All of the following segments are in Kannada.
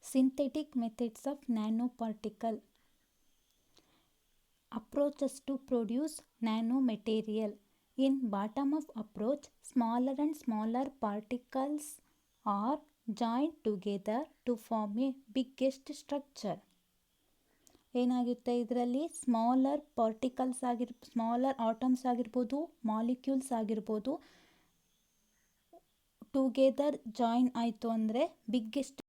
Synthetic methods of nanoparticle approaches to produce nanomaterial. In bottom-up approach, smaller and smaller particles are joined together to form a biggest structure. ಏನಾಗುತ್ತೆ ಇದರಲ್ಲಿ ಸ್ಮಾಲರ್ ಪಾರ್ಟಿಕಲ್ಸ್ ಸ್ಮಾಲರ್ ಆಟಮ್ಸ್ ಆಗಿರ್ಬೋದು, ಮಾಲಿಕ್ಯೂಲ್ಸ್ ಆಗಿರ್ಬೋದು, ಟುಗೆದರ್ ಜಾಯಿನ್ ಆಯಿತು ಅಂದರೆ biggest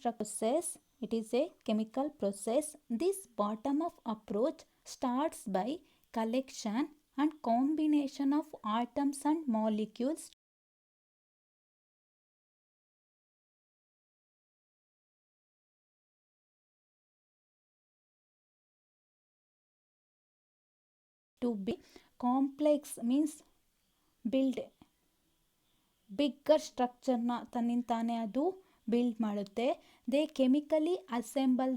process. It is a chemical process. This bottom up approach starts by collection and combination of atoms and molecules to be complex means build bigger structure ನ ತನ್ನಿಂತಾನೆ ಅದು ಬಿಲ್ಡ್ ಮಾಡುತ್ತೆ. They chemically assemble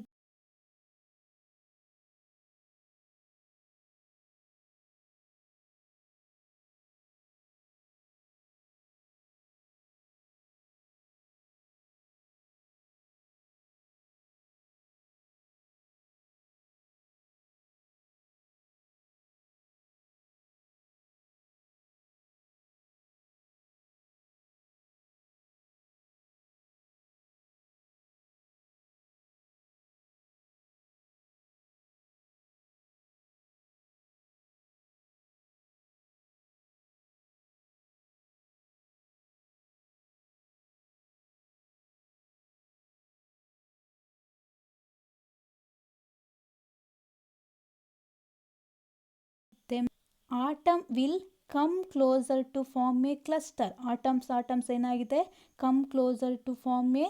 atom will come closer to form a cluster. Atoms ಏನಾಗಿದೆ, come closer to form a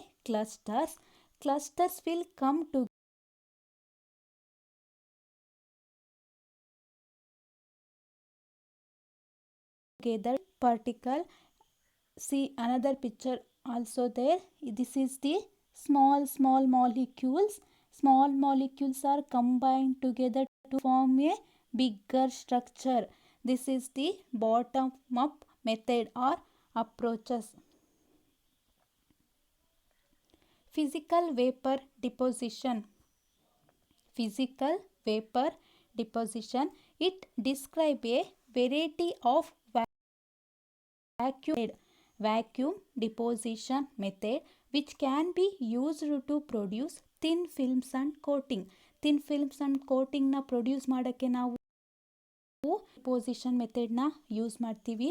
clusters will come together particle. See another picture also there. This is the small molecules. Small molecules are combined together to form a bigger structure. This is the bottom up method or approaches. Physical vapor deposition. It describes a variety of vacuum deposition method which can be used to produce thin films and coating. Thin films and coating na produce ಮಾಡೋಕ್ಕೆ ನಾವು ಡಿಪೋಸಿಷನ್ ಮೆಥಡ್ನ ಯೂಸ್ ಮಾಡ್ತೀವಿ.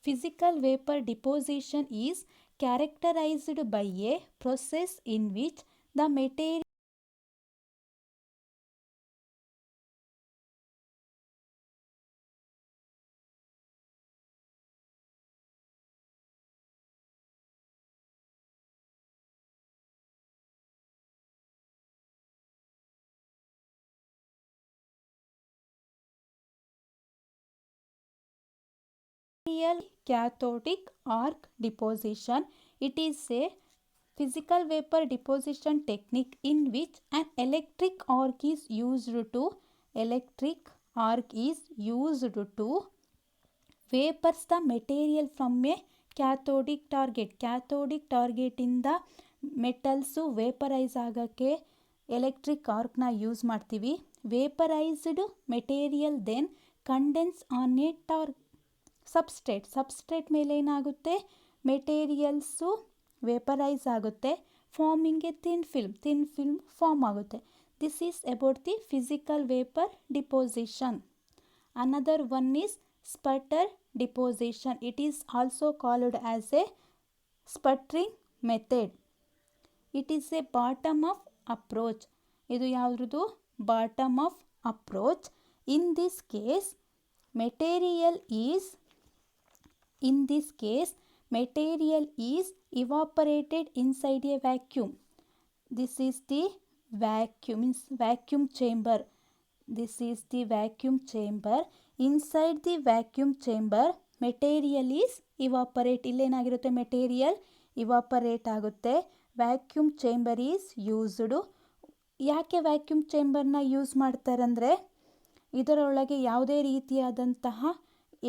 Physical vapour deposition is characterised by a process in which the material cathodic arc deposition. It is a physical vapor deposition technique in which an electric arc is used to vapors the material from a cathodic target. Cathodic target ಇಂದ ಮೆಟಲ್ಸು ವೇಪರೈಸ್ ಆಗೋಕ್ಕೆ ಎಲೆಕ್ಟ್ರಿಕ್ ಆರ್ಕ್ನ ಯೂಸ್ ಮಾಡ್ತೀವಿ. Vaporised material then condense on a substrate ಮೇಲೆ ಏನಾಗುತ್ತೆ, ಮೆಟೀರಿಯಲ್ಸು ವೇಪರೈಸ್ ಆಗುತ್ತೆ, forming a thin film form ಆಗುತ್ತೆ. This is about the physical vapour deposition. Another one is sputter deposition. It is also called as a sputtering method. It is a bottom of approach. ಇದು ಯಾವುದ್ರದ್ದು, bottom of approach. In this case material is evaporated inside a vacuum. This is the vacuum chamber. Inside the vacuum chamber material is evaporate. ಇಲ್ಲೇನಾಗಿರುತ್ತೆ, ಮೆಟೀರಿಯಲ್ ಇವಾಪರೇಟ್ ಆಗುತ್ತೆ. Vacuum chamber is used. ಯಾಕೆ ವ್ಯಾಕ್ಯೂಮ್ ಚೇಂಬರ್ನ ಯೂಸ್ ಮಾಡ್ತಾರಂದರೆ ಇದರೊಳಗೆ ಯಾವುದೇ ರೀತಿಯಾದಂತಹ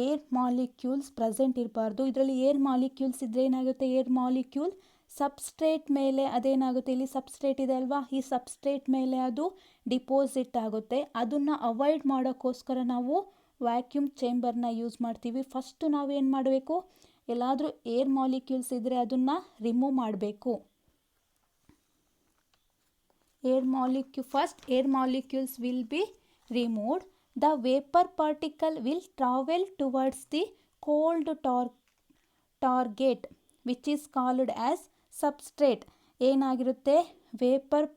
ಏರ್ ಮಾಲಿಕ್ಯೂಲ್ಸ್ ಪ್ರೆಸೆಂಟ್ ಇರಬಾರ್ದು. ಇದರಲ್ಲಿ ಏರ್ ಮಾಲಿಕ್ಯೂಲ್ಸ್ ಇದ್ದರೆ ಏನಾಗುತ್ತೆ, ಏರ್ ಮಾಲಿಕ್ಯೂಲ್ ಸಬ್ಸ್ಟ್ರೇಟ್ ಮೇಲೆ ಅದೇನಾಗುತ್ತೆ, ಇಲ್ಲಿ ಸಬ್ಸ್ಟ್ರೇಟ್ ಇದೆ ಅಲ್ವಾ, ಈ ಸಬ್ಸ್ಟ್ರೇಟ್ ಮೇಲೆ ಅದು ಡಿಪೋಸಿಟ್ ಆಗುತ್ತೆ. ಅದನ್ನು ಅವಾಯ್ಡ್ ಮಾಡೋಕ್ಕೋಸ್ಕರ ನಾವು ವ್ಯಾಕ್ಯೂಮ್ ಚೇಂಬರ್ನ ಯೂಸ್ ಮಾಡ್ತೀವಿ. ಫಸ್ಟು ನಾವೇನು ಮಾಡಬೇಕು, ಎಲ್ಲಾದರೂ ಏರ್ ಮಾಲಿಕ್ಯೂಲ್ಸ್ ಇದ್ದರೆ ಅದನ್ನು ರಿಮೂವ್ ಮಾಡಬೇಕು. First air molecules will be removed. The vapor particle will travel towards the cold target which is called as substrate. ಏನಾಗಿರುತ್ತೆ, ವೇಪರ್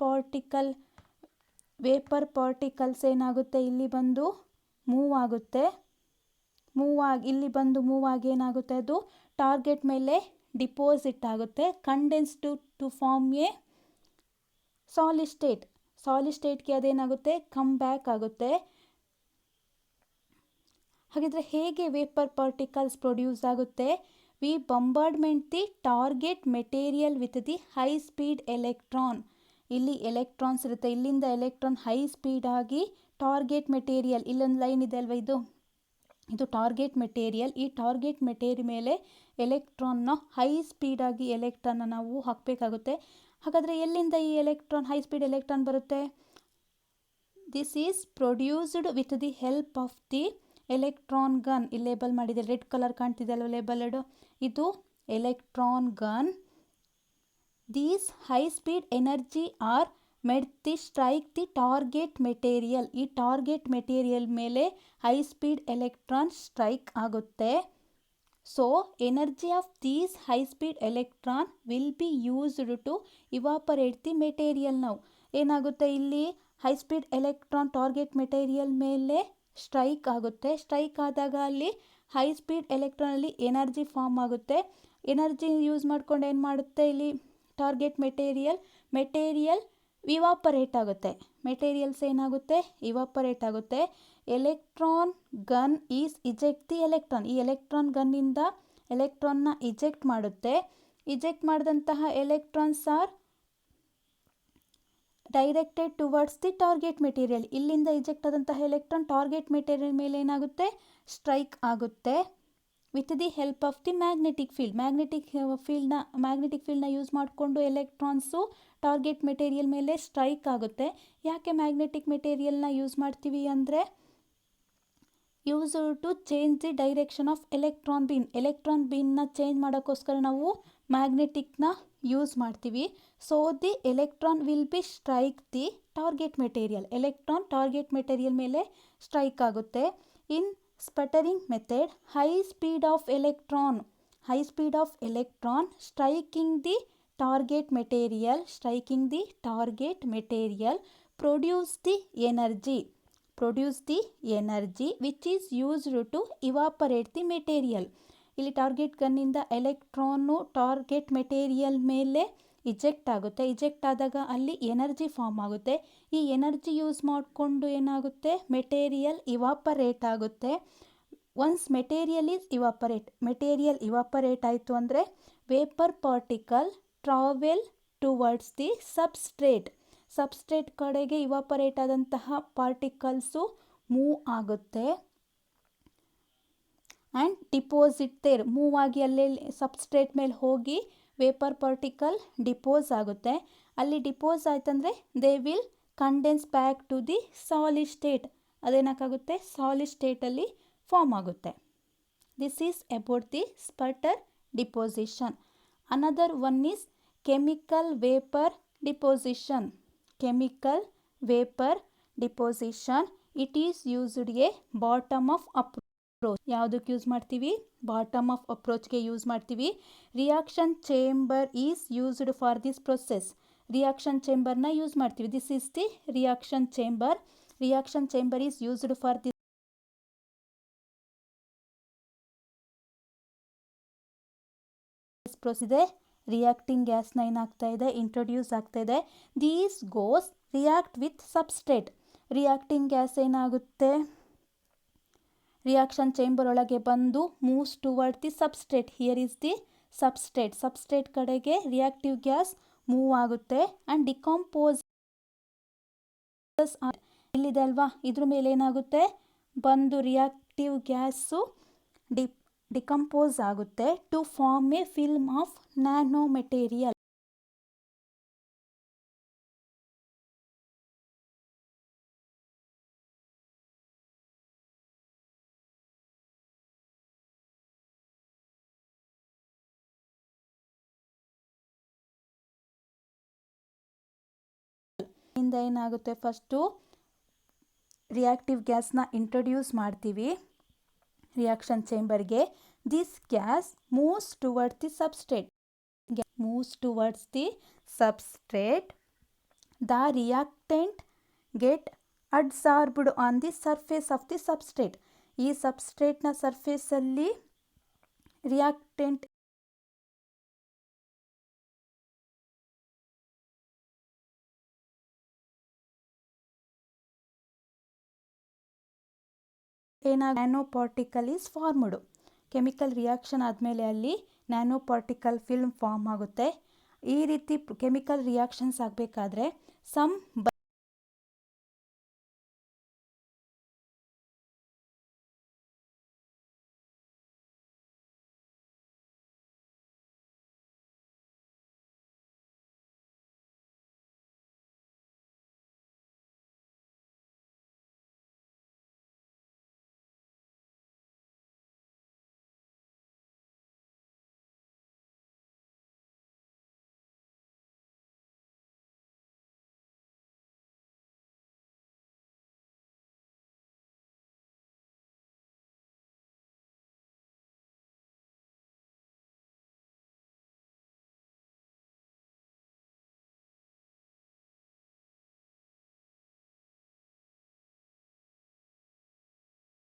ಪಾರ್ಟಿಕಲ್ಸ್ ಏನಾಗುತ್ತೆ, ಇಲ್ಲಿ ಬಂದು ಮೂವ್ ಆಗುತ್ತೆ. ಇಲ್ಲಿ ಬಂದು ಮೂವ್ ಆಗಿ ಏನಾಗುತ್ತೆ, ಅದು ಟಾರ್ಗೆಟ್ ಮೇಲೆ ಡಿಪೋಸಿಟ್ ಆಗುತ್ತೆ. Condense to form a solid ಸ್ಟೇಟ್ಗೆ ಅದೇನಾಗುತ್ತೆ, ಕಮ್ ಬ್ಯಾಕ್ ಆಗುತ್ತೆ. ಹಾಗಿದ್ರೆ ಹೇಗೆ ವೇಪರ್ ಪಾರ್ಟಿಕಲ್ಸ್ ಪ್ರೊಡ್ಯೂಸ್ ಆಗುತ್ತೆ, we bombardment the target material with the high speed electron. ಇಲ್ಲಿ ಎಲೆಕ್ಟ್ರಾನ್ಸ್ ಇರುತ್ತೆ, ಇಲ್ಲಿಂದ ಎಲೆಕ್ಟ್ರಾನ್ ಹೈ ಸ್ಪೀಡ್ ಆಗಿ ಟಾರ್ಗೆಟ್ ಮೆಟೀರಿಯಲ್, ಇಲ್ಲೊಂದು ಲೈನ್ ಇದೆ ಅಲ್ವಾ, ಇದು ಟಾರ್ಗೆಟ್ ಮೆಟೀರಿಯಲ್. ಈ ಟಾರ್ಗೆಟ್ ಮೆಟೀರಿಯಲ್ ಮೇಲೆ ಎಲೆಕ್ಟ್ರಾನ್ನ ಹೈ ಸ್ಪೀಡಾಗಿ ಎಲೆಕ್ಟ್ರಾನ್ನ ನಾವು ಹಾಕಬೇಕಾಗುತ್ತೆ. ಹಾಗಾದರೆ ಎಲ್ಲಿಂದ ಈ ಹೈ ಸ್ಪೀಡ್ ಎಲೆಕ್ಟ್ರಾನ್ ಬರುತ್ತೆ, this is produced with the help of the electron gun. ಇಲ್ಲಿ ಲೇಬಲ್ ಮಾಡಿದೆ, ರೆಡ್ ಕಲರ್ ಕಾಣ್ತಿದೆ ಅಲ್ವ ಲೇಬಲ್ಡ್, ಇದು electron gun. These high speed energy are made the strike the target material. ಈ ಟಾರ್ಗೆಟ್ ಮೆಟೀರಿಯಲ್ ಮೇಲೆ ಹೈ ಸ್ಪೀಡ್ ಎಲೆಕ್ಟ್ರಾನ್ ಸ್ಟ್ರೈಕ್ ಆಗುತ್ತೆ. So energy of these high speed electron will be used to evaporate the material. ನಾವು ಏನಾಗುತ್ತೆ, ಇಲ್ಲಿ high speed electron target material ಮೇಲೆ ಸ್ಟ್ರೈಕ್ ಆಗುತ್ತೆ. ಸ್ಟ್ರೈಕ್ ಆದಾಗ ಅಲ್ಲಿ ಹೈ ಸ್ಪೀಡ್ ಎಲೆಕ್ಟ್ರಾನಲ್ಲಿ ಎನರ್ಜಿ ಫಾರ್ಮ್ ಆಗುತ್ತೆ. ಎನರ್ಜಿ ಯೂಸ್ ಮಾಡ್ಕೊಂಡು ಏನು ಮಾಡುತ್ತೆ, ಇಲ್ಲಿ ಟಾರ್ಗೆಟ್ ಮೆಟೀರಿಯಲ್ ಇವಾಪರೇಟ್ ಆಗುತ್ತೆ. ಮೆಟೀರಿಯಲ್ಸ್ ಏನಾಗುತ್ತೆ, ಇವಾಪರೇಟ್ ಆಗುತ್ತೆ. Electron gun is eject the electron. ಈ ಎಲೆಕ್ಟ್ರಾನ್ ಗನ್ನಿಂದ ಎಲೆಕ್ಟ್ರಾನ್ನ ಇಜೆಕ್ಟ್ ಮಾಡುತ್ತೆ. ಇಜೆಕ್ಟ್ ಮಾಡಿದಂತಹ electrons are directed towards the target material. ಇಲ್ಲಿಂದ ಇಜೆಕ್ಟ್ ಆದಂತಹ ಎಲೆಕ್ಟ್ರಾನ್ ಟಾರ್ಗೆಟ್ ಮೆಟೀರಿಯಲ್ ಮೇಲೆ ಏನಾಗುತ್ತೆ, ಸ್ಟ್ರೈಕ್ ಆಗುತ್ತೆ. With the help of the magnetic ಫೀಲ್ಡ್ನ ಯೂಸ್ ಮಾಡಿಕೊಂಡು ಎಲೆಕ್ಟ್ರಾನ್ಸು ಟಾರ್ಗೆಟ್ ಮೆಟೀರಿಯಲ್ ಮೇಲೆ ಸ್ಟ್ರೈಕ್ ಆಗುತ್ತೆ. ಯಾಕೆ ಮ್ಯಾಗ್ನೆಟಿಕ್ ಮೆಟೀರಿಯಲ್ನ ಯೂಸ್ ಮಾಡ್ತೀವಿ ಅಂದರೆ, use to change the direction of electron ಬೀನ್ನ ಚೇಂಜ್ ಮಾಡೋಕ್ಕೋಸ್ಕರ ನಾವು ಮ್ಯಾಗ್ನೆಟಿಕ್ನ ಯೂಸ್ ಮಾಡ್ತೀವಿ. So the electron will be strike the target material. Electron target material ಮೇಲೆ ಸ್ಟ್ರೈಕ್ ಆಗುತ್ತೆ. In sputtering method, high speed of electron striking the target material produce the energy which is used to evaporate the material. ಇಲ್ಲಿ ಟಾರ್ಗೆಟ್ ಗನ್ನಿಂದ ಎಲೆಕ್ಟ್ರಾನು ಟಾರ್ಗೆಟ್ ಮೆಟೀರಿಯಲ್ ಮೇಲೆ ಇಜೆಕ್ಟ್ ಆಗುತ್ತೆ. ಇಜೆಕ್ಟ್ ಆದಾಗ ಅಲ್ಲಿ ಎನರ್ಜಿ ಫಾರ್ಮ್ ಆಗುತ್ತೆ. ಈ ಎನರ್ಜಿ ಯೂಸ್ ಮಾಡಿಕೊಂಡು ಏನಾಗುತ್ತೆ, ಮೆಟೀರಿಯಲ್ ಇವಾಪರೇಟ್ ಆಗುತ್ತೆ. ಒನ್ಸ್ ಮೆಟೀರಿಯಲ್ ಇವಾಪರೇಟ್ ಆಯಿತು ಅಂದರೆ vapour particle travel towards the substrate ಕಡೆಗೆ ಇವಾಪರೇಟ್ ಆದಂತಹ ಪಾರ್ಟಿಕಲ್ಸು ಮೂವ್ ಆಗುತ್ತೆ. ಆ್ಯಂಡ್ ಡಿಪೋಸಿಟ್ ಮೂವ್ ಆಗಿ ಅಲ್ಲೇ ಸಬ್ಸ್ಟ್ರೇಟ್ ಮೇಲೆ ಹೋಗಿ ವೇಪರ್ ಪಾರ್ಟಿಕಲ್ ಡಿಪೋಸ್ ಆಗುತ್ತೆ. ಅಲ್ಲಿ ಡಿಪೋಸ್ ಆಯ್ತಂದರೆ they will condense back to the solid state. ಅದೇನಕ್ಕಾಗುತ್ತೆ, ಸಾಲಿಡ್ ಸ್ಟೇಟಲ್ಲಿ ಫಾರ್ಮ್ ಆಗುತ್ತೆ. This is about the sputter deposition. Another one is chemical vapour deposition. It is used a bottom of approach. ಯಾವುದಕ್ಕೆ ಯೂಸ್ ಮಾಡ್ತೀವಿ, ಬಾಟಮ್ ಆಫ್ ಅಪ್ರೋಚ್ಗೆ ಯೂಸ್ ಮಾಡ್ತೀವಿ. Reaction chamber is used for this process. Reaction ಚೇಂಬರ್ನ ಯೂಸ್ ಮಾಡ್ತೀವಿ. This is the reaction chamber is used for this process. Reacting ಗ್ಯಾಸ್ನ ಏನಾಗ್ತಾ ಇದೆ, ಇಂಟ್ರೊಡ್ಯೂಸ್ ಆಗ್ತಾ ಇದೆ. These goes react with substrate. Reacting gas ಏನಾಗುತ್ತೆ, ರಿಯಾಕ್ಷನ್ ಚೇಂಬರ್ ಒಳಗೆ ಬಂದು moves toward the substrate. Here is the substrate ಕಡೆಗೆ ರಿಯಾಕ್ಟಿವ್ ಗ್ಯಾಸ್ ಮೂವ್ ಆಗುತ್ತೆ ಆ್ಯಂಡ್ ಡಿಕಂಪೋಸ್. ಇಲ್ಲಿದೆ ಅಲ್ವಾ, ಇದ್ರ ಮೇಲೆ ಏನಾಗುತ್ತೆ, ಬಂದು ರಿಯಾಕ್ಟಿವ್ ಗ್ಯಾಸು ಡಿಕಂಪೋಸ್ ಆಗುತ್ತೆ to form a film of nano material. ಇಂದ ಏನಾಗುತ್ತೆ, ಫಸ್ಟು ರಿಯಾಕ್ಟಿವ್ ಗ್ಯಾಸ್ನ ಇಂಟ್ರೊಡ್ಯೂಸ್ ಮಾಡ್ತೀವಿ ರಿಯಾಕ್ಷನ್ ಚೇಂಬರ್ಗೆ. This gas moves towards the substrate. Moves towards the substrate. The reactant get ಅಡ್ಸಾರ್ಬ್ಡ್ on the surface of the substrate. ಈ ಸಬ್ಸ್ಟ್ರೇಟ್ನ ಸರ್ಫೇಸಲ್ಲಿ reactant nano particle is formed. Chemical reaction ಆದಮೇಲೆ ಅಲ್ಲಿ ನ್ಯಾನೋ ಪಾರ್ಟಿಕಲ್ ಫಿಲ್ಮ್ ಫಾರ್ಮ್ ಆಗುತ್ತೆ. ಈ ರೀತಿ ಕೆಮಿಕಲ್ ರಿಯಾಕ್ಷನ್ಸ್ ಆಗಬೇಕಾದ್ರೆ ಸಮ್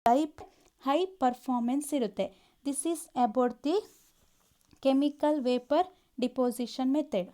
ಟೈಪ್ ಹೈ ಪರ್ಫಾರ್ಮೆನ್ಸ್ ಇರುತ್ತೆ. This is about the chemical vapour deposition method.